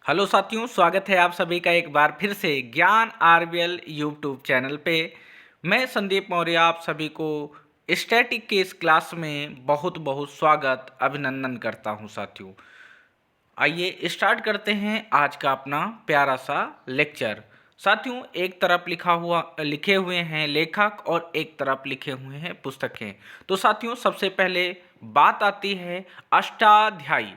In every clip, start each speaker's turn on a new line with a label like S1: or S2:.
S1: Hello साथियों, स्वागत है आप सभी का एक बार फिर से ज्ञान आरबीएल यूट्यूब चैनल पे। मैं संदीप मौर्य आप सभी को स्टैटिक के इस क्लास में बहुत बहुत स्वागत अभिनंदन करता हूं साथियों। आइए स्टार्ट करते हैं आज का अपना प्यारा सा लेक्चर। साथियों, एक तरफ लिखे हुए हैं लेखक और एक तरफ लिखे हुए हैं पुस्तकें। तो साथियों, सबसे पहले बात आती है अष्टाध्यायी।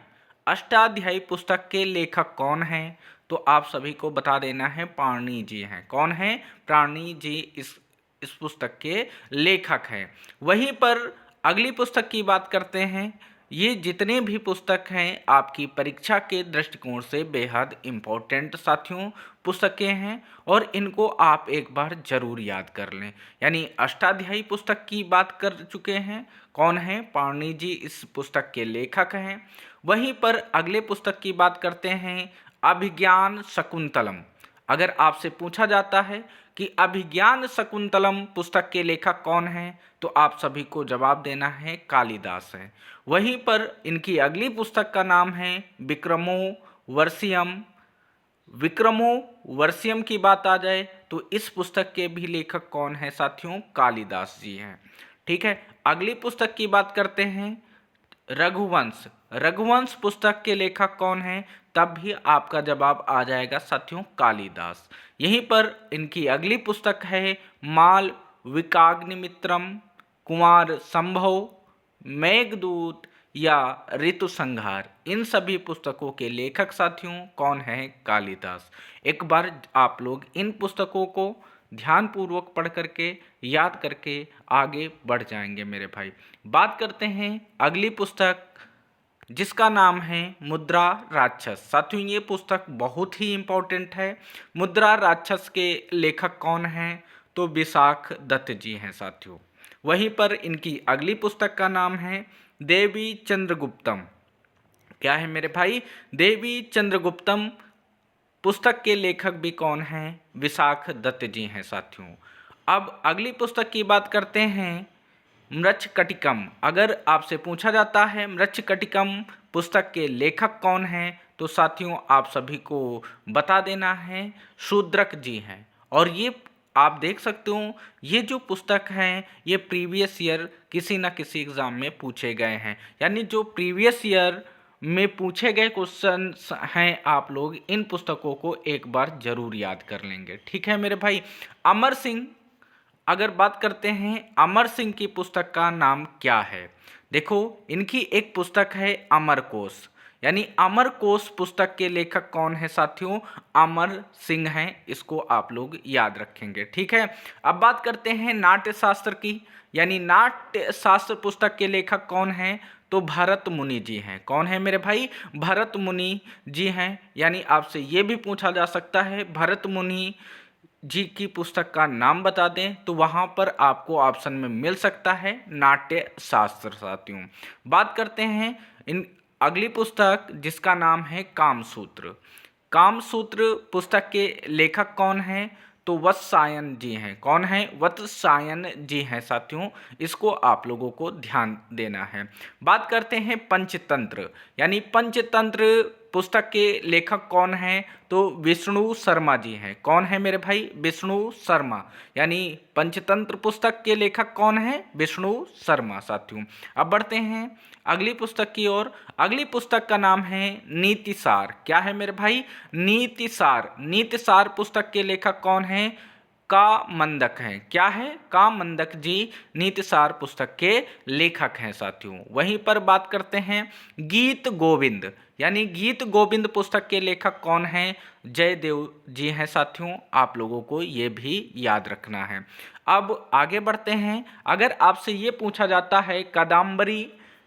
S1: अष्टाध्यायी पुस्तक के लेखक कौन हैं? तो आप सभी को बता देना है, पाणिनि जी हैं। कौन है? पाणिनि जी इस पुस्तक के लेखक हैं। वहीं पर अगली पुस्तक की बात करते हैं। ये जितने भी पुस्तक हैं आपकी परीक्षा के दृष्टिकोण से बेहद इम्पोर्टेंट साथियों पुस्तकें हैं और इनको आप एक बार जरूर याद कर लें। यानी अष्टाध्यायी पुस्तक की बात कर चुके हैं, कौन है? पाणिनि जी इस पुस्तक के लेखक हैं। वहीं पर अगले पुस्तक की बात करते हैं अभिज्ञान शकुंतलम। अगर आपसे पूछा जाता है कि अभिज्ञान शकुंतलम पुस्तक के लेखक कौन हैं, तो आप सभी को जवाब देना है कालिदास है। वहीं पर इनकी अगली पुस्तक का नाम है विक्रमो वर्षियम। विक्रमो वर्षियम की बात आ जाए तो इस पुस्तक के भी लेखक कौन है साथियों? कालिदास जी हैं। ठीक है, अगली पुस्तक की बात करते हैं रघुवंश। रघुवंश पुस्तक के लेखक कौन हैं? तब भी आपका जवाब आ जाएगा साथियों कालिदास। यहीं पर इनकी अगली पुस्तक है माल विकाग्निमित्रम, कुमार संभव, मेघदूत या ऋतु संहार। इन सभी पुस्तकों के लेखक साथियों कौन है? कालिदास। एक बार आप लोग इन पुस्तकों को ध्यानपूर्वक पढ़ करके याद करके आगे बढ़ जाएंगे मेरे भाई। बात करते हैं अगली पुस्तक जिसका नाम है मुद्रा राक्षस। साथियों, ये पुस्तक बहुत ही इम्पोर्टेंट है। मुद्रा राक्षस के लेखक कौन हैं? तो विशाख दत्त जी हैं साथियों। वहीं पर इनकी अगली पुस्तक का नाम है देवी चंद्रगुप्तम। क्या है मेरे भाई? देवी चंद्रगुप्तम पुस्तक के लेखक भी कौन हैं? विशाख दत्त जी हैं साथियों। अब अगली पुस्तक की बात करते हैं मृच्छकटिकम। अगर आपसे पूछा जाता है मृच्छकटिकम पुस्तक के लेखक कौन हैं, तो साथियों आप सभी को बता देना है शूद्रक जी हैं। और ये आप देख सकते हो, ये जो पुस्तक हैं ये प्रीवियस ईयर किसी न किसी एग्जाम में पूछे गए हैं। यानी जो प्रीवियस ईयर में पूछे गए क्वेश्चन हैं, आप लोग इन पुस्तकों को एक बार जरूर याद कर लेंगे। ठीक है मेरे भाई। अमर सिंह, अगर बात करते हैं अमर सिंह की पुस्तक का नाम क्या है? देखो, इनकी एक पुस्तक है अमरकोश। यानी अमरकोश पुस्तक के लेखक कौन है साथियों? अमर सिंह हैं। इसको आप लोग याद रखेंगे। ठीक है, अब बात करते हैं नाट्य शास्त्र की। यानी नाट्य शास्त्र पुस्तक के लेखक कौन हैं? तो भरत मुनि जी हैं। कौन है मेरे भाई? भरत मुनि जी हैं। यानी आपसे ये भी पूछा जा सकता है भरत मुनि जी की पुस्तक का नाम बता दें, तो वहाँ पर आपको ऑप्शन में मिल सकता है नाट्य शास्त्र साथियों। बात करते हैं इन अगली पुस्तक जिसका नाम है कामसूत्र। कामसूत्र पुस्तक के लेखक कौन हैं? तो वत्सायन जी हैं। कौन है? वत्सायन जी हैं साथियों। इसको आप लोगों को ध्यान देना है। बात करते हैं पंचतंत्र। यानी पंचतंत्र पुस्तक के लेखक कौन हैं? तो विष्णु शर्मा जी हैं। कौन है मेरे भाई? विष्णु शर्मा। यानी पंचतंत्र पुस्तक के लेखक कौन है? विष्णु शर्मा साथियों। अब बढ़ते हैं अगली पुस्तक की ओर। अगली पुस्तक का नाम है नीतिसार। क्या है मेरे भाई? नीतिसार। नीतिसार पुस्तक के लेखक कौन है? कामंदक हैं। क्या है? कामंदक जी नीतिसार पुस्तक के लेखक हैं साथियों। वहीं पर बात करते हैं गीत गोविंद। यानी गीत गोविंद पुस्तक के लेखक कौन हैं? जयदेव जी हैं साथियों। आप लोगों को ये भी याद रखना है। अब आगे बढ़ते हैं। अगर आपसे ये पूछा जाता है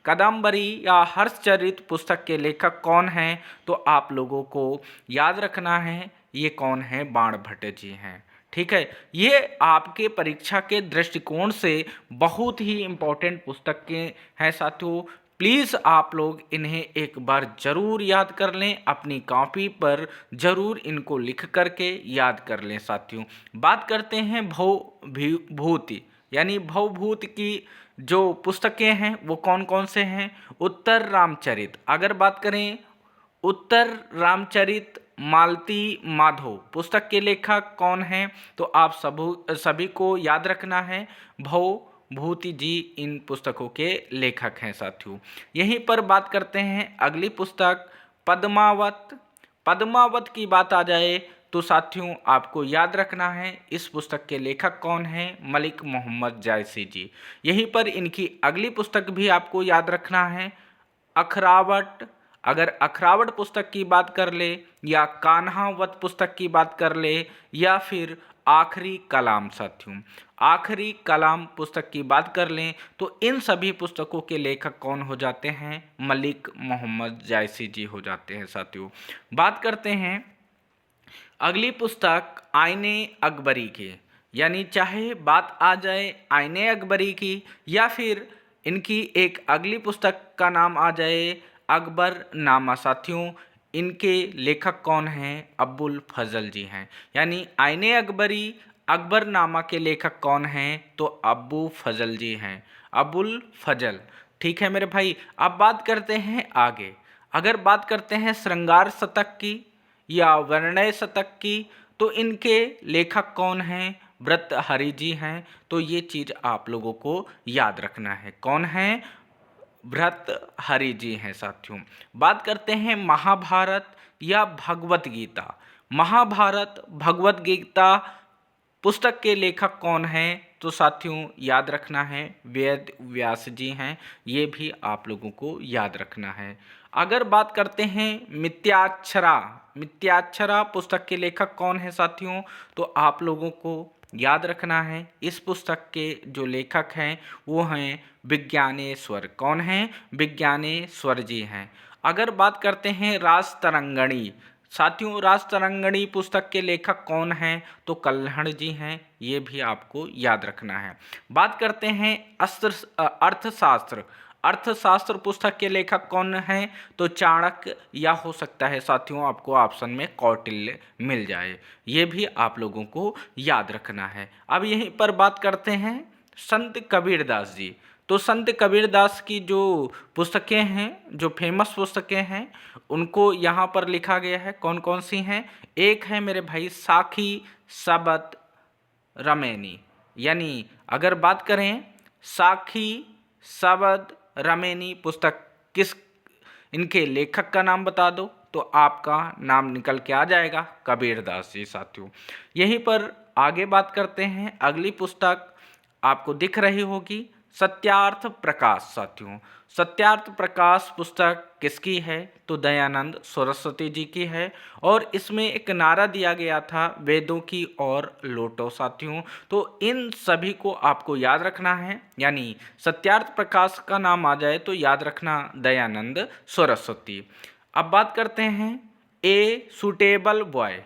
S1: कादम्बरी या हर्षचरित पुस्तक के लेखक कौन हैं, तो आप लोगों को याद रखना है ये कौन है? बाणभट्ट जी हैं। ठीक है, ये आपके परीक्षा के दृष्टिकोण से बहुत ही इम्पोर्टेंट पुस्तकें हैं साथियों। प्लीज़ आप लोग इन्हें एक बार ज़रूर याद कर लें, अपनी कॉपी पर ज़रूर इनको लिख करके याद कर लें साथियों। बात करते हैं भूति। यानी भवभूति की जो पुस्तकें हैं वो कौन कौन से हैं? उत्तर रामचरित। अगर बात करें उत्तर रामचरित मालती माधो पुस्तक के लेखक कौन हैं? तो आप सभी को याद रखना है, भवभूति जी इन पुस्तकों के लेखक हैं साथियों। यहीं पर बात करते हैं अगली पुस्तक पद्मावत। पद्मावत की बात आ जाए तो साथियों आपको याद रखना है इस पुस्तक के लेखक कौन हैं? मलिक मोहम्मद जायसी जी। यहीं पर इनकी अगली पुस्तक भी आपको याद रखना है अखरावट। अगर अखरावट पुस्तक की बात कर ले या कान्हावत पुस्तक की बात कर ले या फिर आखिरी कलाम साथियों, आखिरी कलाम पुस्तक की बात कर लें तो इन सभी पुस्तकों के लेखक कौन हो जाते हैं? मलिक मोहम्मद जायसी जी हो जाते हैं साथियों। बात करते हैं अगली पुस्तक आईने अकबरी की, यानी चाहे बात आ जाए आईने अकबरी की या फिर इनकी एक अगली पुस्तक का नाम आ जाए अकबर नामा साथियों, इनके लेखक कौन हैं? अबुल फजल जी हैं। यानी आईने अकबरी अकबर नामा के लेखक कौन हैं? तो अबू फजल जी हैं, अबुल फजल। ठीक है मेरे भाई। अब बात करते हैं आगे। अगर बात करते हैं श्रृंगार शतक की या वर्णय शतक की तो इनके लेखक कौन हैं? भर्तृहरि जी हैं। तो ये चीज़ आप लोगों को याद रखना है, कौन हैं? भर्तृहरि जी हैं साथियों। बात करते हैं महाभारत या भगवत गीता। महाभारत भगवत गीता पुस्तक के लेखक कौन हैं? तो साथियों याद रखना है वेद व्यास जी हैं। ये भी आप लोगों को याद रखना है। अगर बात करते हैं मिथ्याक्षरा, मिथ्याक्षरा पुस्तक के लेखक कौन है साथियों? तो आप लोगों को याद रखना है इस पुस्तक के जो लेखक हैं वो हैं विज्ञानेश्वर। कौन हैं? विज्ञानेश्वर जी हैं। अगर बात करते हैं राजतरंगिणी साथियों, राजतरंगिणी पुस्तक के लेखक कौन हैं? तो कल्हण जी हैं। ये भी आपको याद रखना है। बात करते हैं अर्थशास्त्र। अर्थशास्त्र पुस्तक के लेखक कौन हैं? तो चाणक्य या हो सकता है साथियों आपको ऑप्शन में कौटिल्य मिल जाए। ये भी आप लोगों को याद रखना है। अब यहीं पर बात करते हैं संत कबीरदास जी। तो संत कबीरदास की जो पुस्तकें हैं, जो फेमस पुस्तकें हैं, उनको यहाँ पर लिखा गया है। कौन कौन सी हैं? एक है मेरे भाई साखी सबद रमैनी। यानी अगर बात करें साखी सबद रमैनी पुस्तक किस, इनके लेखक का नाम बता दो तो आपका नाम निकल के आ जाएगा कबीरदास जी साथियों। यहीं पर आगे बात करते हैं अगली पुस्तक आपको दिख रही होगी सत्यार्थ प्रकाश साथियों। सत्यार्थ प्रकाश पुस्तक किसकी है? तो दयानंद सरस्वती जी की है। और इसमें एक नारा दिया गया था वेदों की और लौटो साथियों। तो इन सभी को आपको याद रखना है। यानी सत्यार्थ प्रकाश का नाम आ जाए तो याद रखना दयानंद सरस्वती। अब बात करते हैं ए सुटेबल बॉय।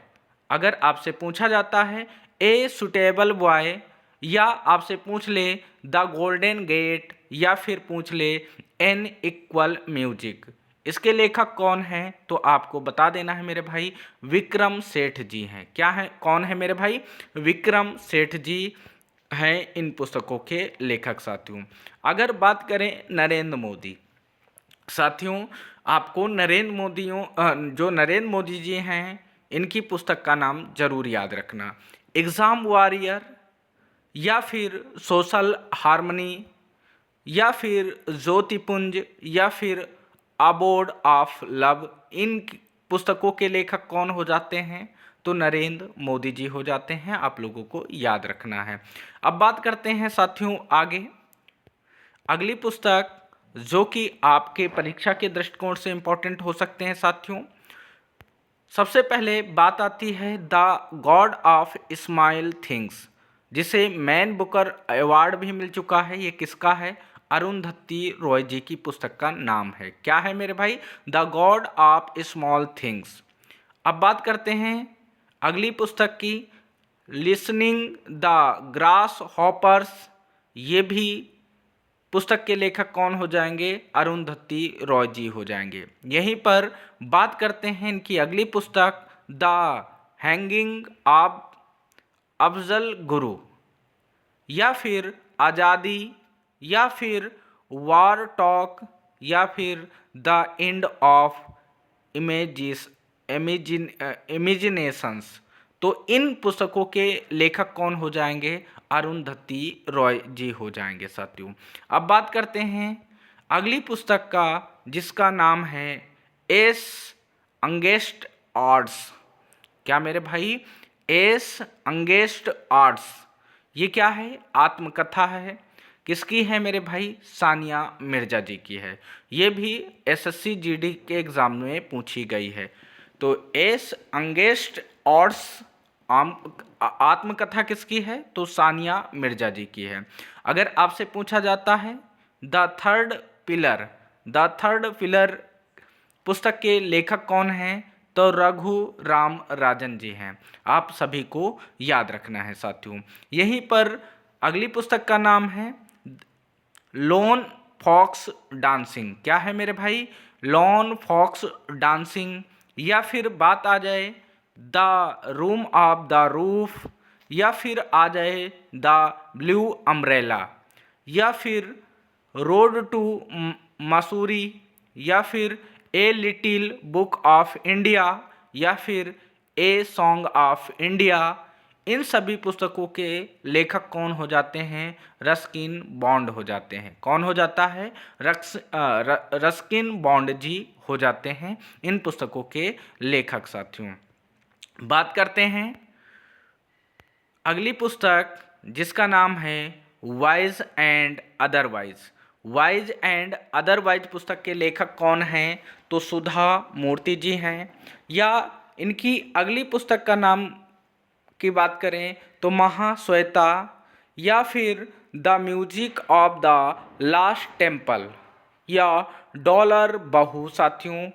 S1: अगर आपसे पूछा जाता है ए सुटेबल बॉय या आपसे पूछ ले द गोल्डन गेट या फिर पूछ ले एन इक्वल म्यूजिक, इसके लेखक कौन हैं? तो आपको बता देना है मेरे भाई विक्रम सेठ जी हैं। क्या है, कौन है मेरे भाई? विक्रम सेठ जी हैं इन पुस्तकों के लेखक साथियों। अगर बात करें नरेंद्र मोदी साथियों, आपको जो नरेंद्र मोदी जी हैं इनकी पुस्तक का नाम जरूर याद रखना। एग्ज़ाम वॉरियर या फिर सोशल हार्मनी या फिर ज्योतिपुंज या फिर अबोर्ड ऑफ लव, इन पुस्तकों के लेखक कौन हो जाते हैं? तो नरेंद्र मोदी जी हो जाते हैं। आप लोगों को याद रखना है। अब बात करते हैं साथियों आगे अगली पुस्तक जो कि आपके परीक्षा के दृष्टिकोण से इम्पोर्टेंट हो सकते हैं साथियों। सबसे पहले बात आती है the God of small things, जिसे मैन बुकर अवार्ड भी मिल चुका है। ये किसका है? अरुंधति रॉय जी की पुस्तक का नाम है। क्या है मेरे भाई? The God of small things. अब बात करते हैं अगली पुस्तक की लिसनिंग द ग्रास हॉपर्स। ये भी पुस्तक के लेखक कौन हो जाएंगे? अरुंधति रॉय जी हो जाएंगे। यहीं पर बात करते हैं इनकी अगली पुस्तक the hanging of Afzal Guru या फिर आज़ादी या फिर वार टॉक या फिर the end of images imaginations. तो इन पुस्तकों के लेखक कौन हो जाएंगे? अरुंधति रॉय जी हो जाएंगे साथियों। अब बात करते हैं अगली पुस्तक का, जिसका नाम है एस अंगेस्ट ऑड्स। क्या मेरे भाई? S against odds. ये क्या है? आत्मकथा है। किसकी है मेरे भाई? सानिया मिर्जा जी की है। ये भी एसएससी जीडी के एग्जाम में पूछी गई है। तो एस अंगेस्ट ऑड्स आत्मकथा किसकी है? तो सानिया मिर्जा जी की है। अगर आपसे पूछा जाता है the third pillar, the third pillar पुस्तक के लेखक कौन हैं? तो रघु राम राजन जी हैं। आप सभी को याद रखना है साथियों। यहीं पर अगली पुस्तक का नाम है लॉन फॉक्स डांसिंग। क्या है मेरे भाई? Lone fox dancing. या फिर बात आ जाए the room of the roof, या फिर आ जाए द ब्लू अम्ब्रेला, या फिर रोड टू मसूरी, या फिर a little book of India, या फिर ए सॉन्ग ऑफ इंडिया। इन सभी पुस्तकों के लेखक कौन हो जाते हैं? रस्किन बॉन्ड हो जाते हैं। कौन हो जाता है? रस्किन बॉन्ड जी हो जाते हैं इन पुस्तकों के लेखक साथियों। बात करते हैं अगली पुस्तक, जिसका नाम है wise and otherwise. Wise and otherwise पुस्तक के लेखक कौन हैं? तो सुधा मूर्ति जी हैं। या इनकी अगली पुस्तक का नाम की बात करें तो महाश्वेता, या फिर the music of the last temple, या डॉलर बहू साथियों।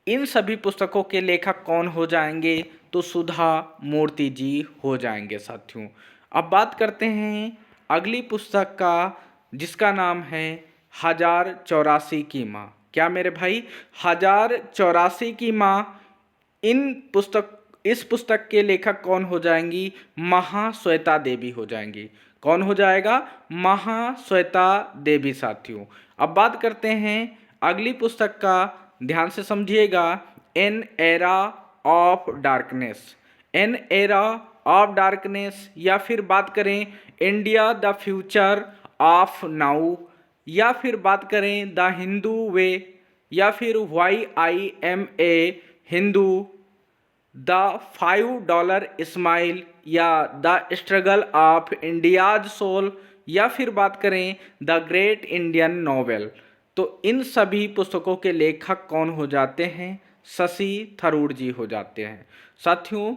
S1: इन सभी पुस्तकों के लेखक कौन हो जाएंगे? तो सुधा मूर्ति जी हो जाएंगे साथियों। अब बात करते हैं अगली पुस्तक का, जिसका नाम है 1084 की माँ। क्या मेरे भाई? 1084 की माँ। इस पुस्तक के लेखक कौन हो जाएंगी? महाश्वेता देवी हो जाएंगी। कौन हो जाएगा? महाश्वेता देवी साथियों। अब बात करते हैं अगली पुस्तक का, ध्यान से समझिएगा, an era of darkness. An era of darkness, या फिर बात करें India the future of now, या फिर बात करें द हिंदू वे, या फिर why I am a Hindu, the $5 smile, या the struggle of India's soul, या फिर बात करें द ग्रेट इंडियन नॉवेल। तो इन सभी पुस्तकों के लेखक कौन हो जाते हैं? शशि थरूर जी हो जाते हैं साथियों।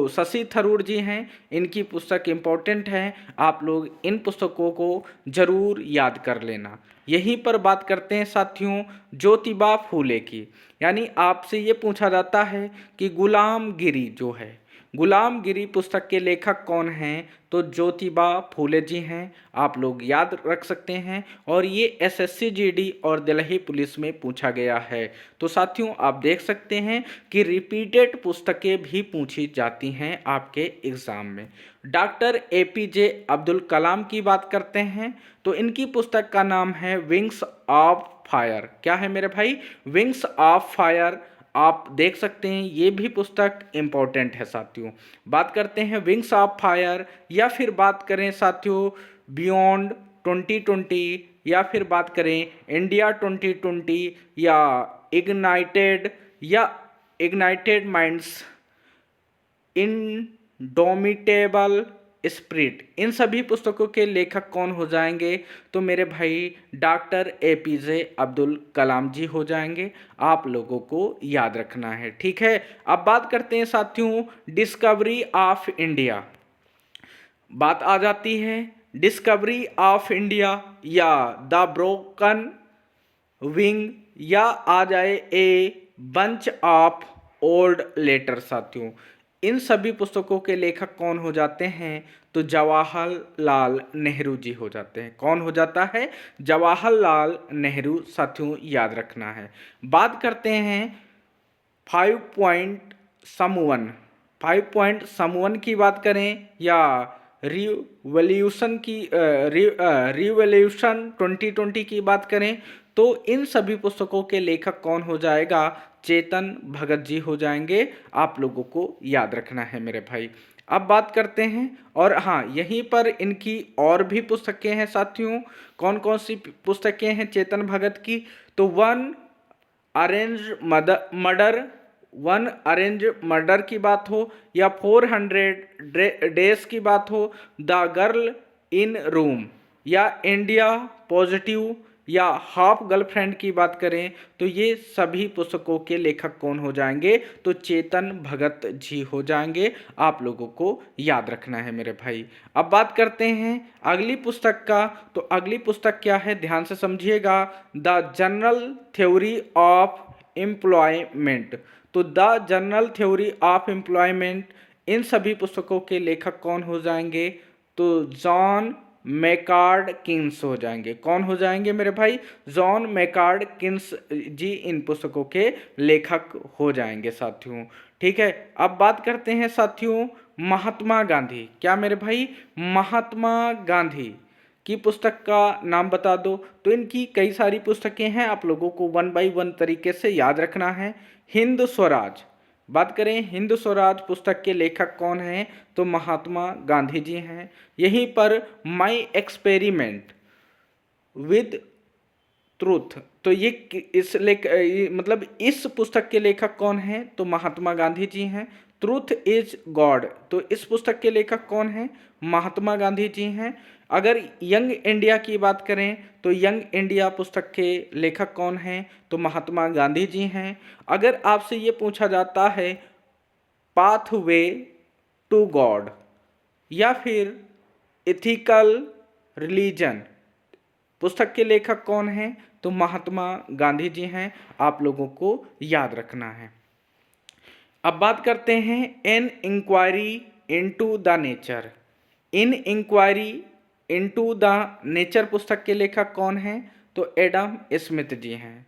S1: शशि थरूर जी हैं, इनकी पुस्तक इम्पोर्टेंट है। आप लोग इन पुस्तकों को जरूर याद कर लेना। यहीं पर बात करते हैं साथियों ज्योतिबा फूले की। यानी आपसे ये पूछा जाता है कि गुलामगिरी जो है, गुलामगिरी पुस्तक के लेखक कौन हैं? तो ज्योतिबा फूले जी हैं। आप लोग याद रख सकते हैं। और ये एसएससी जीडी और दिल्ली पुलिस में पूछा गया है। तो साथियों आप देख सकते हैं कि रिपीटेड पुस्तकें भी पूछी जाती हैं आपके एग्ज़ाम में। डॉक्टर एपीजे अब्दुल कलाम की बात करते हैं तो इनकी पुस्तक का नाम है विंग्स ऑफ फायर। क्या है मेरे भाई? Wings of fire. आप देख सकते हैं ये भी पुस्तक इम्पोर्टेंट है साथियों। बात करते हैं विंग्स ऑफ फायर, या फिर बात करें साथियों बियॉन्ड 2020, या फिर बात करें इंडिया 2020, या इग्नाइटेड, या इग्नाइटेड माइंड्स, इनडोमिटेबल स्पिरिट। इन सभी पुस्तकों के लेखक कौन हो जाएंगे? तो मेरे भाई डॉक्टर एपीजे अब्दुल कलाम जी हो जाएंगे। आप लोगों को याद रखना है, ठीक है। अब बात करते हैं साथियों डिस्कवरी ऑफ इंडिया। बात आ जाती है डिस्कवरी ऑफ इंडिया, या द ब्रोकन विंग, या आ जाए a bunch of old letter साथियों। इन सभी पुस्तकों के लेखक कौन हो जाते हैं? तो जवाहरलाल नेहरू जी हो जाते हैं। कौन हो जाता है? जवाहरलाल नेहरू साथियों, याद रखना है। बात करते हैं 5 पॉइंट समवन की बात करें, या रिवॉल्यूशन 2020 की बात करें, तो इन सभी पुस्तकों के लेखक कौन हो जाएगा? चेतन भगत जी हो जाएंगे। आप लोगों को याद रखना है मेरे भाई। अब बात करते हैं, और हाँ, यहीं पर इनकी और भी पुस्तकें हैं साथियों। कौन कौन सी पुस्तकें हैं चेतन भगत की? तो मर्डर वन अरेंज मर्डर की बात हो, या 400 डेज की बात हो, द गर्ल इन रूम, या इंडिया पॉजिटिव, या हाफ गर्लफ्रेंड की बात करें, तो ये सभी पुस्तकों के लेखक कौन हो जाएंगे? तो चेतन भगत जी हो जाएंगे। आप लोगों को याद रखना है मेरे भाई। अब बात करते हैं अगली पुस्तक का। तो अगली पुस्तक क्या है, ध्यान से समझिएगा। The general theory of employment. तो the general theory of employment, इन सभी पुस्तकों के लेखक कौन हो जाएंगे? तो जॉन मैकार्ड किन्स हो जाएंगे। कौन हो जाएंगे मेरे भाई? जॉन मैकार्ड किन्स जी इन पुस्तकों के लेखक हो जाएंगे साथियों। ठीक है, अब बात करते हैं साथियों महात्मा गांधी। क्या मेरे भाई? महात्मा गांधी की पुस्तक का नाम बता दो। तो इनकी कई सारी पुस्तकें हैं, आप लोगों को 1 बाय 1 तरीके से याद रखना है। हिंद स्वराज, बात करें हिंद स्वराज पुस्तक के लेखक कौन हैं? तो महात्मा गांधी जी हैं। यहीं पर माई एक्सपेरिमेंट विद ट्रूथ, तो ये मतलब इस पुस्तक के लेखक कौन हैं? तो महात्मा गांधी जी हैं। ट्रूथ इज गॉड, तो इस पुस्तक के लेखक कौन हैं? महात्मा गांधी जी हैं। अगर यंग इंडिया की बात करें तो यंग इंडिया पुस्तक के लेखक कौन हैं? तो महात्मा गांधी जी हैं। अगर आपसे ये पूछा जाता है पाथवे टू गॉड या फिर एथिकल रिलीजन, पुस्तक के लेखक कौन हैं? तो महात्मा गांधी जी हैं। आप लोगों को याद रखना है। अब बात करते हैं an inquiry into the nature. An inquiry into the nature पुस्तक के लेखक कौन हैं? तो एडम स्मिथ जी हैं।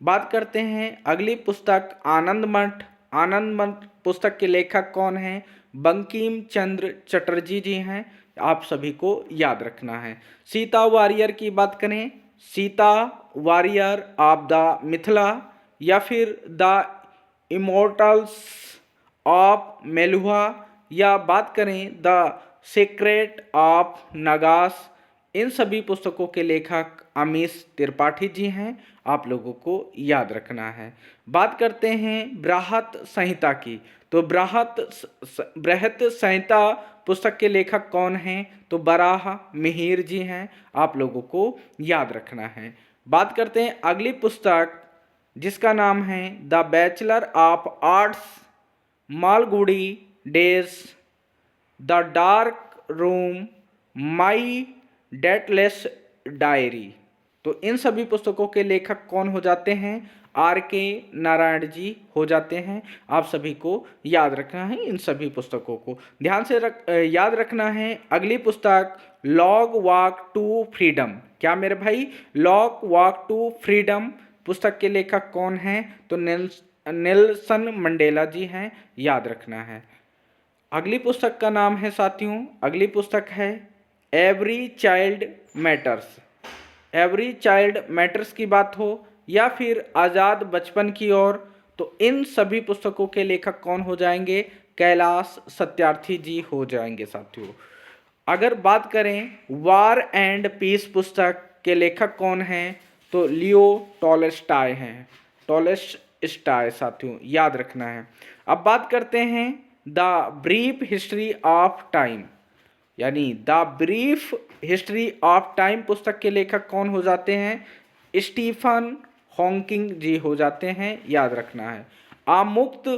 S1: बात करते हैं अगली पुस्तक आनंद मठ। आनंद मठ पुस्तक के लेखक कौन हैं? बंकिम चंद्र चटर्जी जी हैं। आप सभी को याद रखना है। सीता वॉरियर की बात करें, Sita warrior of the Mithila, या फिर द इमोर्टल्स ऑफ मेलुहा, या बात करें द सीक्रेट ऑफ नगास, इन सभी पुस्तकों के लेखक अमीश त्रिपाठी जी हैं। आप लोगों को याद रखना है। बात करते हैं बृहत संहिता की। तो बृहत संहिता पुस्तक के लेखक कौन हैं? तो बराह मिहिर जी हैं। आप लोगों को याद रखना है। बात करते हैं अगली पुस्तक जिसका नाम है the bachelor of arts Malgudi days, the dark room, my dateless diary. तो इन सभी पुस्तकों के लेखक कौन हो जाते हैं? R.K. नारायण जी हो जाते हैं। आप सभी को याद रखना है इन सभी पुस्तकों को। ध्यान से याद रखना है अगली पुस्तक लॉग वॉक टू फ्रीडम। क्या मेरे भाई? लॉग वॉक टू फ्रीडम पुस्तक के लेखक कौन हैं? तो नेल्सन मंडेला जी हैं। याद रखना है। अगली पुस्तक का नाम है साथियों, अगली पुस्तक है every child matters. Every child matters की बात हो या फिर आज़ाद बचपन की ओर, तो इन सभी पुस्तकों के लेखक कौन हो जाएंगे? कैलाश सत्यार्थी जी हो जाएंगे साथियों। अगर बात करें वार एंड पीस पुस्तक के लेखक कौन हैं? तो लियो टॉलस्टॉय हैं। टॉलस्टॉय साथियों याद रखना है। अब बात करते हैं the brief history of time, यानी the brief history of time पुस्तक के लेखक कौन हो जाते हैं? स्टीफन हॉकिंग जी हो जाते हैं। याद रखना है। मुक्त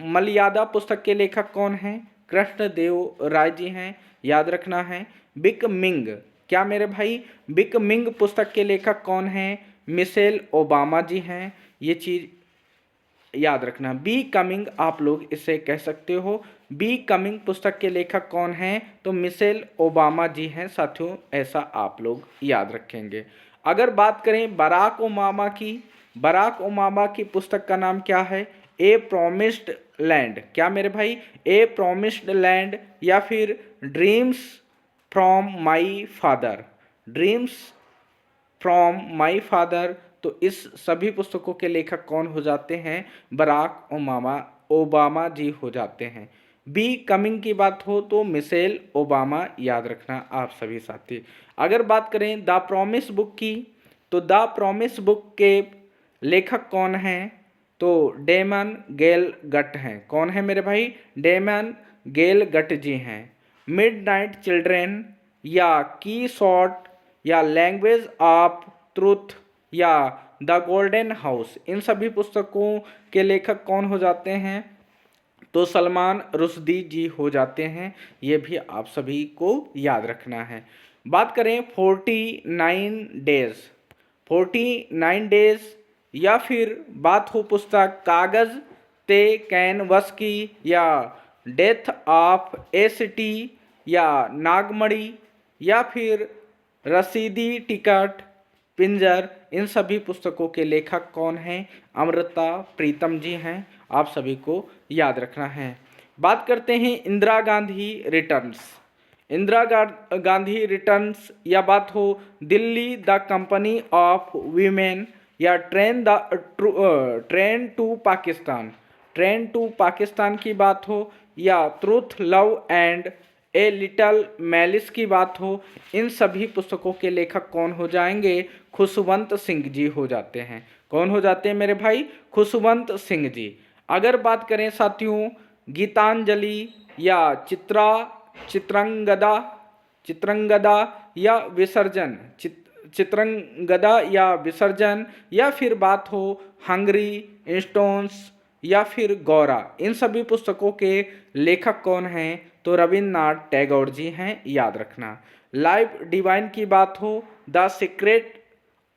S1: मलयादा पुस्तक के लेखक कौन हैं? कृष्णदेव राय जी हैं। याद रखना है। बिक मिंग, क्या मेरे भाई? बिक मिंग पुस्तक के लेखक कौन हैं? मिशेल ओबामा जी हैं। ये चीज़ याद रखना। बी कमिंग आप लोग इसे कह सकते हो। बी कमिंग पुस्तक के लेखक कौन हैं? तो मिशेल ओबामा जी हैं साथियों। ऐसा आप लोग याद रखेंगे। अगर बात करें बराक ओबामा की, बराक ओबामा की पुस्तक का नाम क्या है? ए प्रोमिस्ड लैंड। क्या मेरे भाई? ए प्रोमिस्ड लैंड, या फिर dreams from my father. Dreams from my father, तो इस सभी पुस्तकों के लेखक कौन हो जाते हैं? बराक ओबामा जी हो जाते हैं। बी कमिंग की बात हो तो मिशेल ओबामा, याद रखना आप सभी साथी। अगर बात करें द प्रॉमिस बुक की, तो द प्रॉमिस बुक के लेखक कौन हैं? तो डेमन गेल गट हैं। कौन है मेरे भाई? डेमन गेल गट जी हैं। मिडनाइट चिल्ड्रेन या की शॉट या लैंग्वेज ऑफ ट्रूथ या द गोल्डन हाउस, इन सभी पुस्तकों के लेखक कौन हो जाते हैं? तो सलमान रुश्दी जी हो जाते हैं। ये भी आप सभी को याद रखना है। बात करें 49 डेज या फिर बात हो पुस्तक कागज ते कैनवस की या डेथ ऑफ ए सिटी या नागमणि या फिर रसीदी टिकट पिंजर, इन सभी पुस्तकों के लेखक कौन हैं? अमृता प्रीतम जी हैं। आप सभी को याद रखना है। बात करते हैं इंदिरा गांधी रिटर्न्स। इंदिरा गांधी रिटर्न्स या बात हो Delhi the company of women या ट्रेन टू पाकिस्तान की बात हो या truth love and a little malice की बात हो, इन सभी पुस्तकों के लेखक कौन हो जाएंगे? खुशवंत सिंह जी हो जाते हैं। कौन हो जाते हैं मेरे भाई? खुशवंत सिंह जी। अगर बात करें साथियों गीतांजलि या चित्रंगदा चित्रंगदा या विसर्जन चित्रंगदा या विसर्जन या फिर बात हो हंगरी इंस्टोन्स या फिर गौरा, इन सभी पुस्तकों के लेखक कौन हैं? तो रविन्द्रनाथ टैगोर जी हैं, याद रखना। लाइफ डिवाइन की बात हो, द सीक्रेट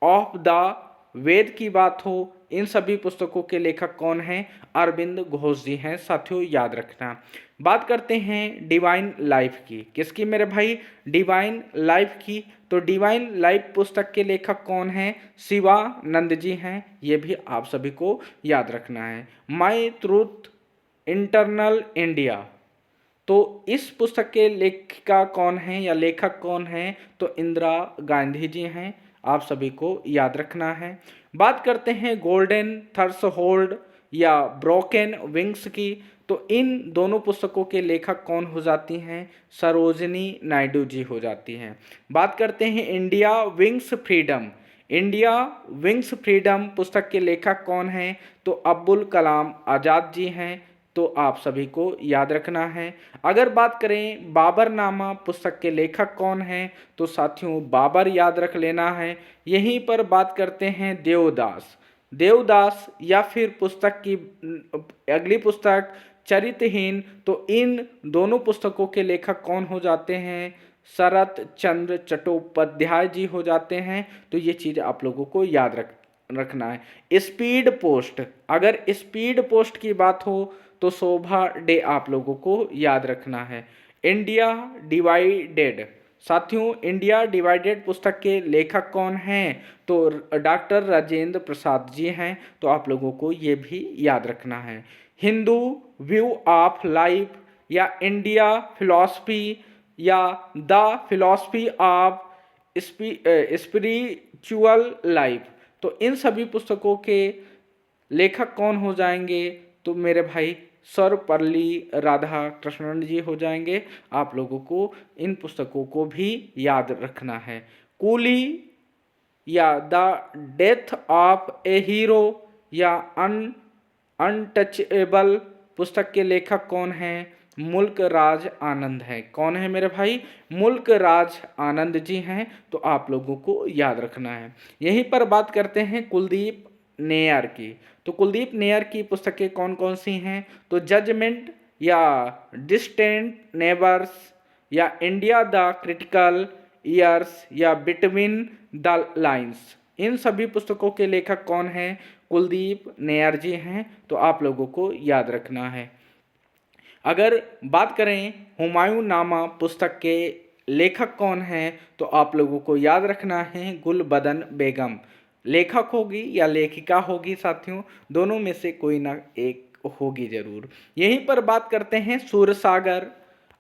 S1: ऑफ द वेद की बात हो, इन सभी पुस्तकों के लेखक कौन हैं? अरविंद घोष जी हैं साथियों, याद रखना। बात करते हैं डिवाइन लाइफ की। किसकी मेरे भाई? डिवाइन लाइफ की। तो डिवाइन लाइफ पुस्तक के लेखक कौन हैं? शिवानंद जी हैं। ये भी आप सभी को याद रखना है। माई ट्रूथ इंटरनल इंडिया, तो इस पुस्तक के लेखिका कौन है या लेखक कौन है? तो इंदिरा गांधी जी हैं। आप सभी को याद रखना है। बात करते हैं गोल्डन थ्रेशोल्ड या ब्रोकन विंग्स की, तो इन दोनों पुस्तकों के लेखक कौन हो जाती हैं? सरोजिनी नायडू जी हो जाती हैं। बात करते हैं इंडिया विंग्स फ्रीडम पुस्तक के लेखक कौन हैं? तो अब्दुल कलाम आज़ाद जी हैं। तो आप सभी को याद रखना है। अगर बात करें बाबरनामा पुस्तक के लेखक कौन हैं? तो साथियों बाबर याद रख लेना है। यहीं पर बात करते हैं देवदास या फिर पुस्तक की अगली पुस्तक चरित्रहीन, तो इन दोनों पुस्तकों के लेखक कौन हो जाते हैं? शरत चंद्र चट्टोपाध्याय जी हो जाते हैं। तो ये चीज़ आप लोगों को याद रखना है। स्पीड पोस्ट, अगर स्पीड पोस्ट की बात हो तो शोभा डे आप लोगों को याद रखना है। इंडिया डिवाइडेड, साथियों इंडिया डिवाइडेड पुस्तक के लेखक कौन हैं? तो डॉक्टर राजेंद्र प्रसाद जी हैं। तो आप लोगों को ये भी याद रखना है। हिंदू व्यू ऑफ लाइफ या इंडिया फिलॉसफी या the philosophy of spiritual life, तो इन सभी पुस्तकों के लेखक कौन हो जाएंगे? तो मेरे भाई सर्वपल्ली राधाकृष्णन जी हो जाएंगे। आप लोगों को इन पुस्तकों को भी याद रखना है। कूली या the death of A hero या अनटचेबल पुस्तक के लेखक कौन हैं? मुल्क राज आनंद हैं। कौन है मेरे भाई? मुल्क राज आनंद जी हैं। तो आप लोगों को याद रखना है। यहीं पर बात करते हैं कुलदीप नैयर की। तो कुलदीप नैयर की पुस्तकें कौन कौन सी हैं? तो जजमेंट या डिस्टेंट नेबर्स या इंडिया द क्रिटिकल ईयर्स या बिटवीन द लाइन्स, इन सभी पुस्तकों के लेखक कौन हैं? कुलदीप नैयर जी हैं। तो आप लोगों को याद रखना है। अगर बात करें हुमायूं नामा पुस्तक के लेखक कौन हैं? तो आप लोगों को याद रखना है गुलबदन बेगम। लेखक होगी या लेखिका होगी साथियों, दोनों में से कोई ना एक होगी जरूर। यहीं पर बात करते हैं सूरसागर।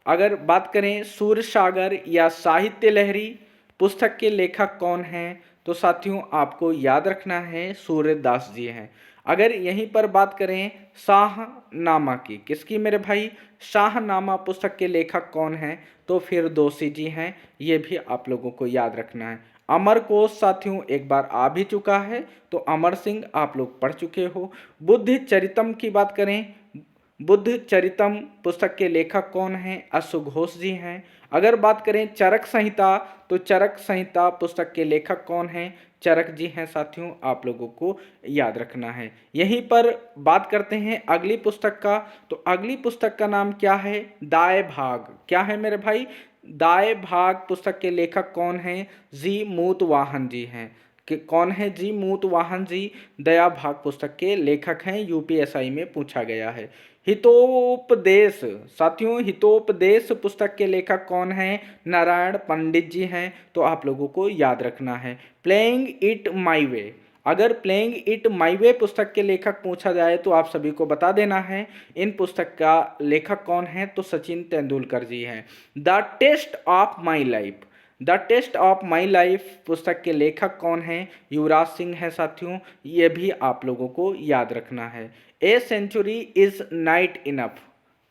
S1: अगर बात करें सूरसागर या साहित्य लहरी पुस्तक के लेखक कौन हैं? तो साथियों आपको याद रखना है सूर्यदास जी हैं। अगर यहीं पर बात करें शाहनामा की, किसकी मेरे भाई, शाहनामा पुस्तक के लेखक कौन हैं, तो फिरदौसी जी हैं। ये भी आप लोगों को याद रखना है। अमरकोश साथियों एक बार आ भी चुका है, तो अमर सिंह आप लोग पढ़ चुके हो। बुद्ध चरितम की बात करें, बुद्ध चरितम पुस्तक के लेखक कौन हैं, अश्वघोष जी हैं। अगर बात करें चरक संहिता, तो चरक संहिता पुस्तक के लेखक कौन हैं, चरक जी हैं साथियों, आप लोगों को याद रखना है। यहीं पर बात करते हैं अगली पुस्तक का, तो अगली पुस्तक का नाम क्या है, दाय भाग। क्या है मेरे भाई, दाय भाग पुस्तक के लेखक कौन हैं, जी मूतवाहन जी हैं। कि कौन है जी मूतवाहन जी, दया भाग पुस्तक के लेखक हैं, यूपीएसआई में पूछा गया है। हितोपदेश साथियों, हितोपदेश पुस्तक के लेखक कौन हैं, नारायण पंडित जी हैं, तो आप लोगों को याद रखना है। प्लेइंग इट माई वे, अगर प्लेइंग इट माई वे पुस्तक के लेखक पूछा जाए तो आप सभी को बता देना है इन पुस्तक का लेखक कौन है, तो सचिन तेंदुलकर जी हैं। The test of my life, the test of my life पुस्तक के लेखक कौन हैं, युवराज सिंह है साथियों, ये भी आप लोगों को याद रखना है। A century is night enough,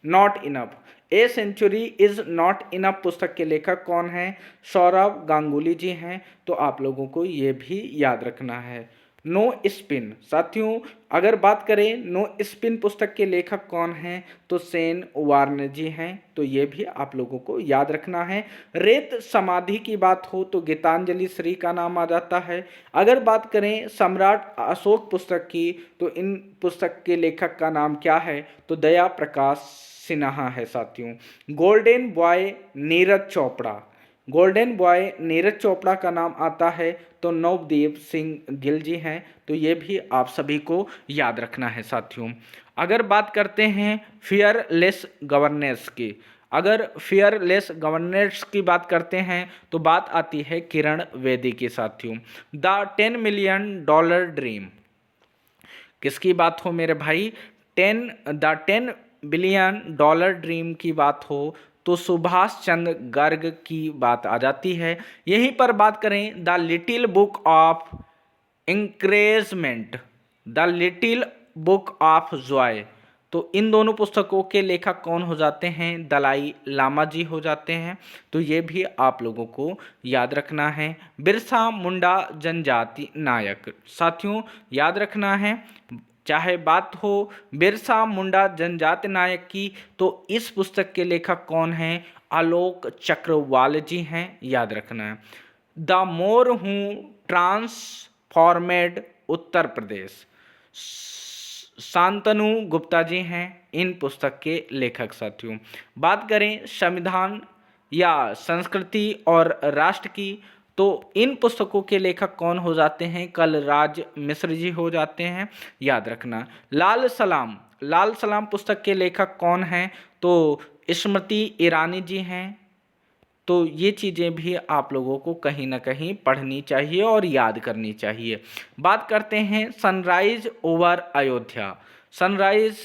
S1: not enough, a century is not enough पुस्तक के लेखक कौन हैं, सौरभ गांगुली जी हैं, तो आप लोगों को ये भी याद रखना है। नो स्पिन साथियों, अगर बात करें नो स्पिन पुस्तक के लेखक कौन हैं, तो सेन वार्न जी हैं, तो ये भी आप लोगों को याद रखना है। रेत समाधि की बात हो तो गीतांजलि श्री का नाम आ जाता है। अगर बात करें सम्राट अशोक पुस्तक की, तो इन पुस्तक के लेखक का नाम क्या है, तो दया प्रकाश सिन्हा है साथियों। Golden boy Neeraj Chopra, golden boy Neeraj Chopra का नाम आता है, तो नवदीप सिंह गिल जी हैं, तो ये भी आप सभी को याद रखना है साथियों। अगर बात करते हैं फियरलेस गवर्नेंस की, अगर फियरलेस गवर्नेंस की बात करते हैं तो बात आती है किरण बेदी की साथियों। द $10 मिलियन ड्रीम, किसकी बात हो मेरे भाई, $10 बिलियन ड्रीम की बात हो तो सुभाष चंद्र गर्ग की बात आ जाती है। यहीं पर बात करें the little book of encouragement, the little book of Joy, तो इन दोनों पुस्तकों के लेखक कौन हो जाते हैं, दलाई लामा जी हो जाते हैं, तो ये भी आप लोगों को याद रखना है। बिरसा मुंडा जनजाति नायक साथियों याद रखना है, चाहे बात हो बिरसा मुंडा जनजाति नायक की, तो इस पुस्तक के लेखक कौन हैं, आलोक चक्रवाल जी हैं, याद रखना है। द मोर हूँ ट्रांसफॉर्मेड उत्तर प्रदेश, शांतनु गुप्ता जी हैं इन पुस्तक के लेखक साथियों। बात करें संविधान या संस्कृति और राष्ट्र की, तो इन पुस्तकों के लेखक कौन हो जाते हैं, कलराज मिश्र जी हो जाते हैं, याद रखना। लाल सलाम, लाल सलाम पुस्तक के लेखक कौन हैं, तो स्मृति ईरानी जी हैं, तो ये चीज़ें भी आप लोगों को कहीं ना कहीं पढ़नी चाहिए और याद करनी चाहिए। बात करते हैं sunrise over Ayodhya, sunrise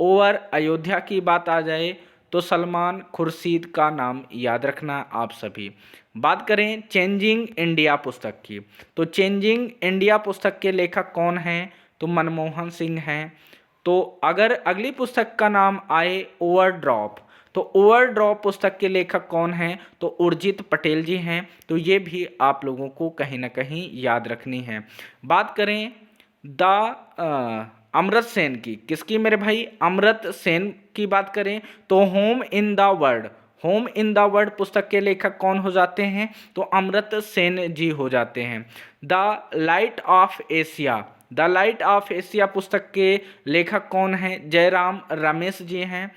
S1: over Ayodhya की बात आ जाए तो सलमान खुर्शीद का नाम याद रखना आप सभी। बात करें चेंजिंग इंडिया पुस्तक की, तो चेंजिंग इंडिया पुस्तक के लेखक कौन हैं, तो मनमोहन सिंह हैं। तो अगर अगली पुस्तक का नाम आए ओवरड्रॉप, तो ओवरड्रॉप पुस्तक के लेखक कौन हैं, तो उर्जित पटेल जी हैं, तो ये भी आप लोगों को कहीं ना कहीं याद रखनी है। बात करें द अमृत सेन की, किसकी मेरे भाई, अमृत सेन की बात करें तो home in the world, home in the world पुस्तक के लेखक कौन हो जाते हैं, तो अमृत सेन जी हो जाते हैं। The light of Asia, the light of Asia पुस्तक के लेखक कौन हैं, जयराम रमेश जी हैं।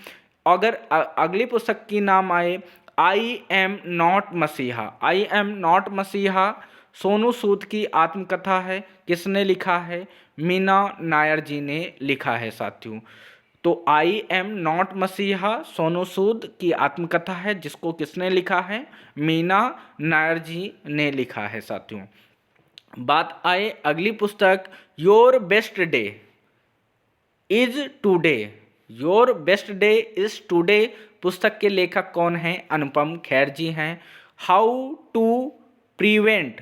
S1: अगर अगली पुस्तक की नाम आए आई एम नॉट मसीहा, आई एम नॉट मसीहा सोनू सूद की आत्मकथा है, किसने लिखा है, मीना नायर जी ने लिखा है साथियों। तो आई एम नॉट मसीहा सोनू सूद की आत्मकथा है, जिसको किसने लिखा है, मीना नायर जी ने लिखा है साथियों। बात आए अगली पुस्तक your best day is today, your best day is today पुस्तक के लेखक कौन हैं, अनुपम खेर जी हैं। How to prevent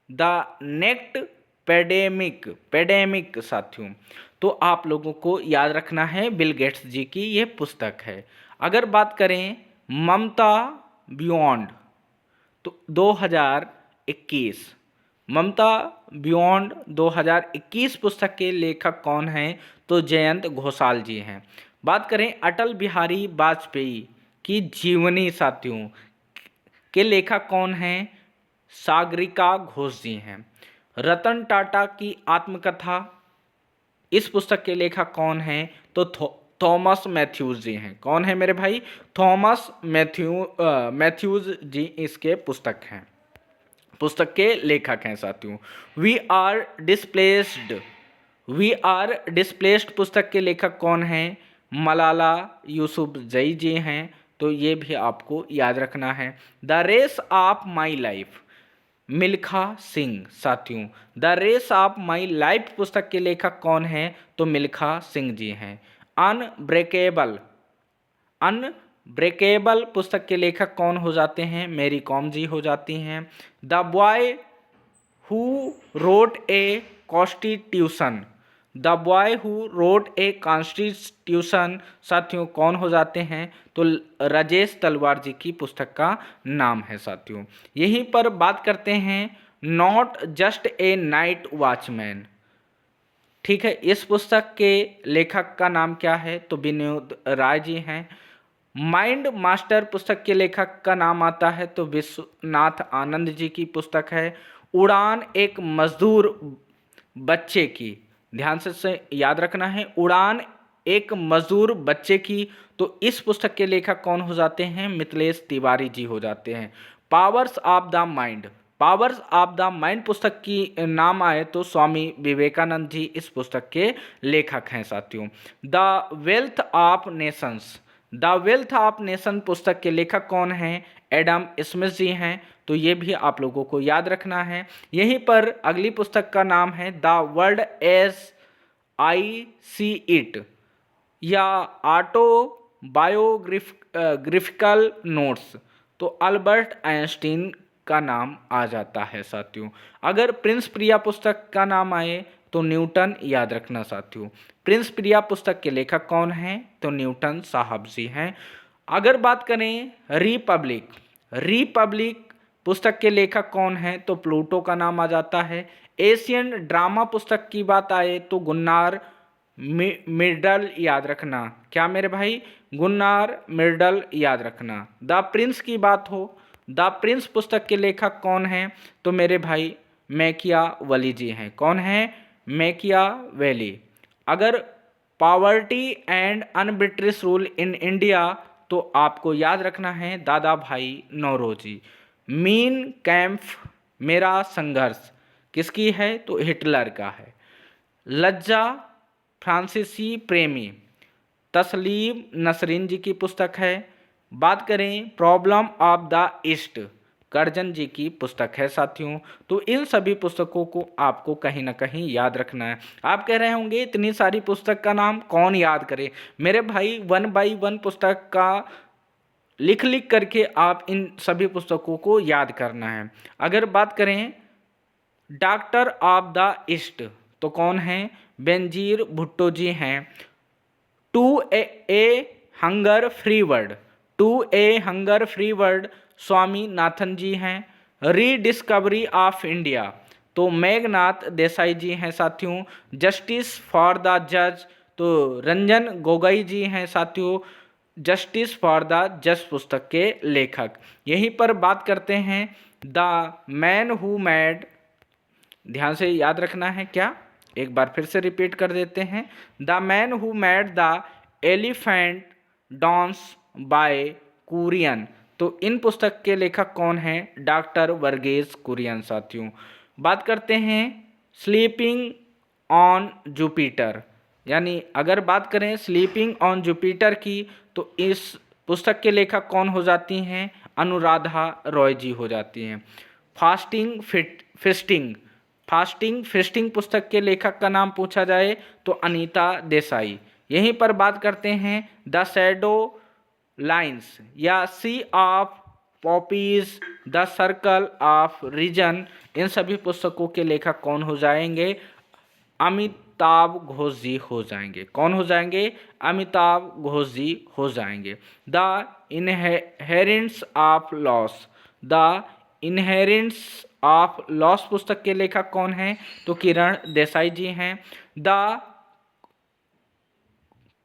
S1: the next pandemic साथियों, तो आप लोगों को याद रखना है बिल गेट्स जी की ये पुस्तक है। अगर बात करें ममता बियॉन्ड, तो 2021, ममता बियॉन्ड 2021 पुस्तक के लेखक कौन हैं? तो जयंत घोषाल जी हैं। बात करें अटल बिहारी वाजपेयी की जीवनी साथियों के लेखक कौन हैं? सागरिका घोष जी हैं। रतन टाटा की आत्मकथा, इस पुस्तक के लेखक कौन हैं? तो थॉमस मैथ्यूज जी हैं। कौन है मेरे भाई? थॉमस मैथ्यूज जी इसके पुस्तक के लेखक हैं साथियों। वी आर डिस्प्लेस्ड पुस्तक के लेखक कौन हैं? मलाला यूसुफजई जी हैं। तो ये भी आपको याद रखना है। The race of my life, Milkha Singh साथियों। The race of my life पुस्तक के लेखक कौन हैं? तो मिल्खा सिंह जी हैं। अनब्रेकेबल पुस्तक के लेखक कौन हो जाते हैं? मेरी कॉम जी हो जाती हैं। The boy who wrote a constitution, the boy who wrote a constitution साथियों कौन हो जाते हैं? तो राजेश तलवार जी की पुस्तक का नाम है साथियों। यहीं पर बात करते हैं not just a night watchman, ठीक है, इस पुस्तक के लेखक का नाम क्या है? तो विनोद राय जी हैं। माइंड मास्टर पुस्तक के लेखक का नाम आता है तो विश्वनाथ आनंद जी की पुस्तक है। उड़ान एक मजदूर बच्चे की, ध्यान से याद रखना है, उड़ान एक मजदूर बच्चे की, तो इस पुस्तक के लेखक कौन हो जाते हैं? मिथिलेश तिवारी जी हो जाते हैं। पावर्स ऑफ द माइंड पुस्तक की नाम आए तो स्वामी विवेकानंद जी इस पुस्तक के लेखक हैं साथियों। द वेल्थ ऑफ नेशन पुस्तक के लेखक कौन हैं? एडम स्मिथ जी हैं। तो ये भी आप लोगों को याद रखना है। यहीं पर अगली पुस्तक का नाम है the world as I see it, या ऑटोबायोग्राफिकल नोट्स, तो अल्बर्ट आइंस्टीन का नाम आ जाता है साथियों। अगर प्रिंस प्रिया पुस्तक का नाम आए तो न्यूटन याद रखना साथियों। प्रिंस प्रिया पुस्तक के लेखक कौन हैं? तो न्यूटन साहब जी हैं। अगर बात करें रिपब्लिक पुस्तक के लेखक कौन हैं? तो प्लूटो का नाम आ जाता है। एशियन ड्रामा पुस्तक की बात आए तो गुन्नार मिर्डल याद रखना। क्या मेरे भाई? गुन्नार मिर्डल याद रखना। द प्रिंस की बात हो, द प्रिंस पुस्तक के लेखक कौन हैं? तो मेरे भाई मैकियावेली जी हैं। कौन है? मैकियावेली। अगर poverty and un-British rule in India, तो आपको याद रखना है दादा भाई नौरोजी। मीन कैंप, मेरा संघर्ष, किसकी है? तो हिटलर का है। लज्जा फ्रांसीसी प्रेमी, तस्लीम नसरीन जी की पुस्तक है। बात करें problem of the east, Curzon ji की पुस्तक है साथियों। तो इन सभी पुस्तकों को आपको कहीं ना कहीं याद रखना है। आप कह रहे होंगे इतनी सारी पुस्तक का नाम कौन याद करे? मेरे भाई 1 बाई 1 पुस्तक का लिख करके आप इन सभी पुस्तकों को याद करना है। अगर बात करें डॉक्टर ऑफ द ईस्ट, तो कौन है? बेनजीर भुट्टो जी हैं। To a hunger free world Swaminathan ji हैं। रीडिस्कवरी ऑफ इंडिया, तो मेघनाथ देसाई जी हैं साथियों। जस्टिस फॉर द जज, तो रंजन गोगोई जी हैं साथियों। जस्टिस फॉर द जज पुस्तक के लेखक। यहीं पर बात करते हैं द मैन हु मैड, ध्यान से याद रखना है। क्या? एक बार फिर से रिपीट कर देते हैं। The man who made the elephant dance by Kurien, तो इन पुस्तक के लेखक कौन हैं? डॉक्टर वर्गीस कुरियन साथियों। बात करते हैं स्लीपिंग ऑन जुपिटर, यानी अगर बात करें स्लीपिंग ऑन जुपिटर की, तो इस पुस्तक के लेखक कौन हो जाती हैं? अनुराधा रॉय जी हो जाती हैं। फास्टिंग फेस्टिंग पुस्तक के लेखक का नाम पूछा जाए तो अनीता देसाई। यहीं पर बात करते हैं द शैडो लाइन्स या sea of poppies, the circle of reason, इन सभी पुस्तकों के लेखक कौन हो जाएंगे? अमिताभ घोष जी हो जाएंगे। कौन हो जाएंगे? अमिताभ घोष जी हो जाएंगे। The inheritance of loss, the inheritance of loss पुस्तक के लेखक कौन हैं? तो किरण देसाई जी हैं। The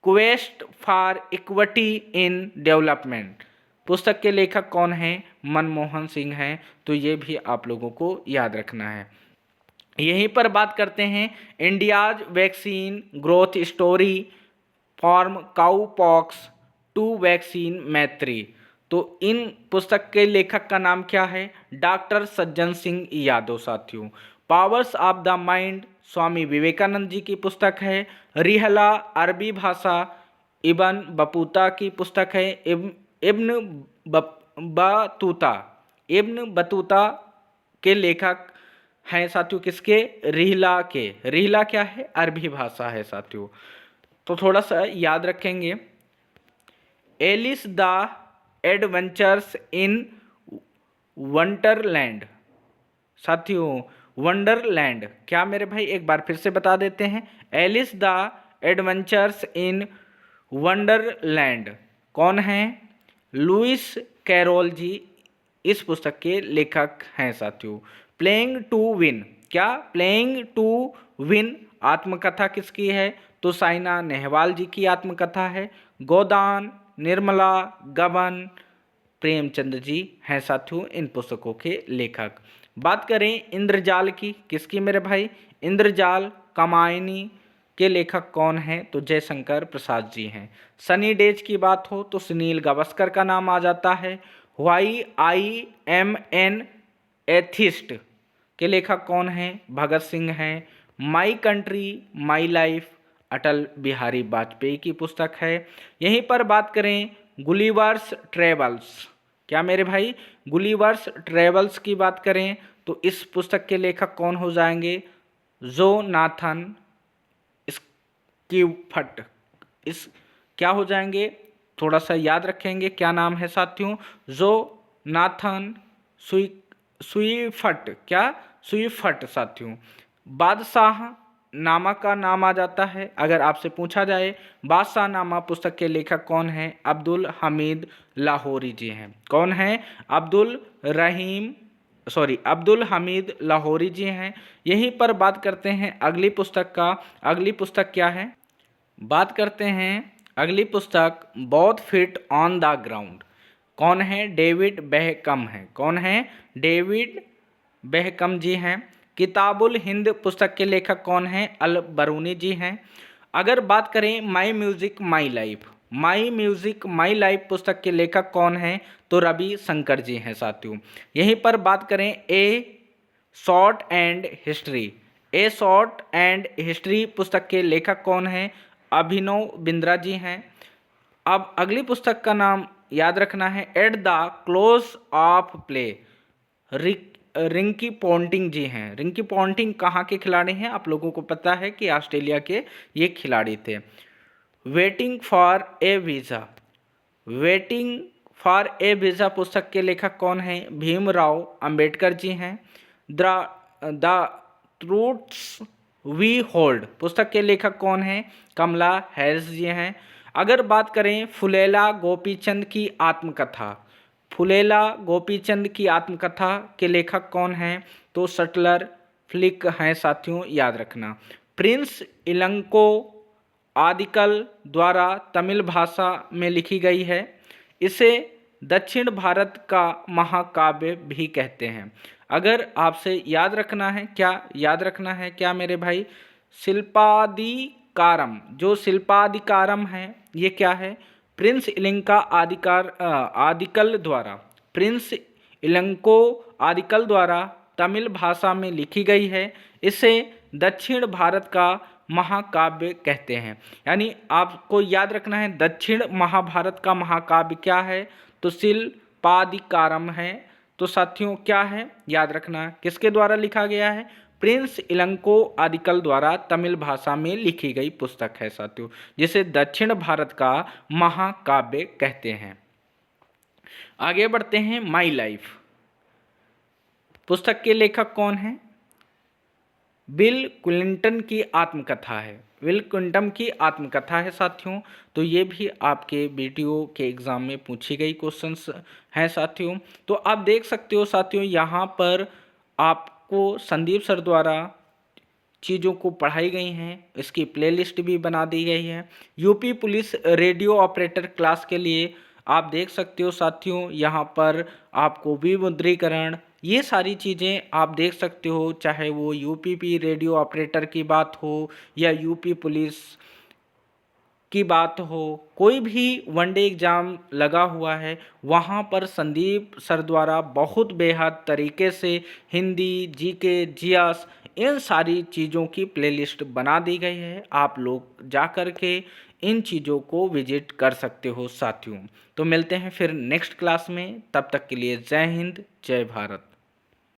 S1: quest for equity in development पुस्तक के लेखक कौन हैं? मनमोहन सिंह हैं। तो ये भी आप लोगों को याद रखना है। यहीं पर बात करते हैं India's vaccine growth story form cowpox to vaccine Maitri. तो इन पुस्तक के लेखक का नाम क्या है? डॉक्टर सज्जन सिंह यादव साथियों। Powers of the mind Swami Vivekananda ji की पुस्तक है। रिहला अरबी भाषा इब्न बतूता की पुस्तक है। इब्न बतूता, इब्न बतूता के लेखक हैं साथियों किसके? रिहला के। रिहला क्या है? अरबी भाषा है साथियों। तो थोड़ा सा याद रखेंगे। Alice the adventures in wonderland साथियों, वंडरलैंड क्या मेरे भाई? एक बार फिर से बता देते हैं। Alice the adventures in wonderland कौन है? लुइस कैरोल जी इस पुस्तक के लेखक हैं साथियों। प्लेइंग टू विन क्या? प्लेइंग टू विन आत्मकथा किसकी है? तो साइना नेहवाल जी की आत्मकथा है। गोदान, निर्मला, गबन प्रेमचंद जी हैं साथियों इन पुस्तकों के लेखक। बात करें इंद्रजाल की, किसकी मेरे भाई? इंद्रजाल कामायनी के लेखक कौन हैं? तो जयशंकर प्रसाद जी हैं। सनी डेज की बात हो तो सुनील गावस्कर का नाम आ जाता है। Why I am an atheist के लेखक कौन हैं? भगत सिंह हैं। My country my life Atal Bihari Vajpayee की पुस्तक है। यहीं पर बात करें गुलिवर्स ट्रेवल्स, क्या मेरे भाई? गुलिवर्स ट्रेवल्स की बात करें तो इस पुस्तक के लेखक कौन हो जाएंगे? Jonathan Swift. इस क्या हो जाएंगे? थोड़ा सा याद रखेंगे, क्या नाम है साथियों? जोनाथन स्विफ्ट, क्या? स्विफ्ट साथियों। बादशाह नामा का नाम आ जाता है। अगर आपसे पूछा जाए बादशाह नामा पुस्तक के लेखक कौन हैं? अब्दुल हमीद लाहौरी जी हैं। कौन हैं? अब्दुल हमीद लाहौरी जी हैं। यहीं पर बात करते हैं अगली पुस्तक का। अगली पुस्तक क्या है? बात करते हैं अगली पुस्तक both feet on the ground. कौन है? डेविड बेहकम है। कौन है? डेविड बेहकम जी हैं। किताबुल हिंद पुस्तक के लेखक कौन हैं? अल बरूनी जी हैं। अगर बात करें my music my life, my music my life पुस्तक के लेखक कौन हैं? तो रवि शंकर जी हैं साथियों। यहीं पर बात करें ए short and history, A short and history पुस्तक के लेखक कौन हैं? अभिनव बिंद्रा जी हैं। अब अगली पुस्तक का नाम याद रखना है at the close of play, Ricky Ponting ji हैं। रिंकी पॉन्टिंग कहाँ के खिलाड़ी हैं? आप लोगों को पता है कि ऑस्ट्रेलिया के ये खिलाड़ी थे। Waiting for a visa, waiting for a visa पुस्तक के लेखक कौन हैं? भीमराव अंबेडकर जी हैं। द ट्रूथ्स वी होल्ड पुस्तक के लेखक कौन हैं? कमला हैरिस जी हैं। अगर बात करें फुलेला गोपीचंद की आत्मकथा, फुलेला गोपीचंद की आत्मकथा के लेखक कौन हैं? तो सटलर फ्लिक हैं साथियों, याद रखना। प्रिंस इलंको आदिकल द्वारा तमिल भाषा में लिखी गई है। इसे दक्षिण भारत का महाकाव्य भी कहते हैं। अगर आपसे याद रखना है, क्या याद रखना है क्या मेरे भाई? शिल्पादिकारम, जो शिल्पादिकारम है ये क्या है? प्रिंस इलंका आदिकल द्वारा, प्रिंस इलंको आदिकल द्वारा तमिल भाषा में लिखी गई है। इसे दक्षिण भारत का महाकाव्य कहते हैं। यानी आपको याद रखना है दक्षिण महाभारत का महाकाव्य क्या है? तो शिल्पादिकारम है। तो साथियों क्या है? याद रखना किसके द्वारा लिखा गया है? प्रिंस इलंको आदिकल द्वारा तमिल भाषा में लिखी गई पुस्तक है साथियों, जिसे दक्षिण भारत का महाकाव्य कहते हैं। आगे बढ़ते हैं, माई लाइफ पुस्तक के लेखक कौन हैं? बिल क्लिंटन की आत्मकथा है। बिल क्लिंटन की आत्मकथा है साथियों। तो ये भी आपके वीडियो के एग्ज़ाम में पूछी गई क्वेश्चंस हैं साथियों। तो आप देख सकते हो साथियों, यहाँ पर आपको संदीप सर द्वारा चीज़ों को पढ़ाई गई हैं, इसकी प्लेलिस्ट भी बना दी गई है। UP police radio operator class के लिए आप देख सकते हो साथियों, यहाँ पर आपको विमुद्रीकरण, ये सारी चीज़ें आप देख सकते हो, चाहे वो यूपीपी रेडियो ऑपरेटर की बात हो या यूपी पुलिस की बात हो, कोई भी वनडे एग्ज़ाम लगा हुआ है, वहाँ पर संदीप सर द्वारा बहुत बेहद तरीके से हिंदी, जीके, जियास, इन सारी चीज़ों की प्लेलिस्ट बना दी गई है। आप लोग जा कर के इन चीज़ों को विजिट कर सकते हो साथियों। तो मिलते हैं फिर नेक्स्ट क्लास में, तब तक के लिए जय हिंद, जय भारत।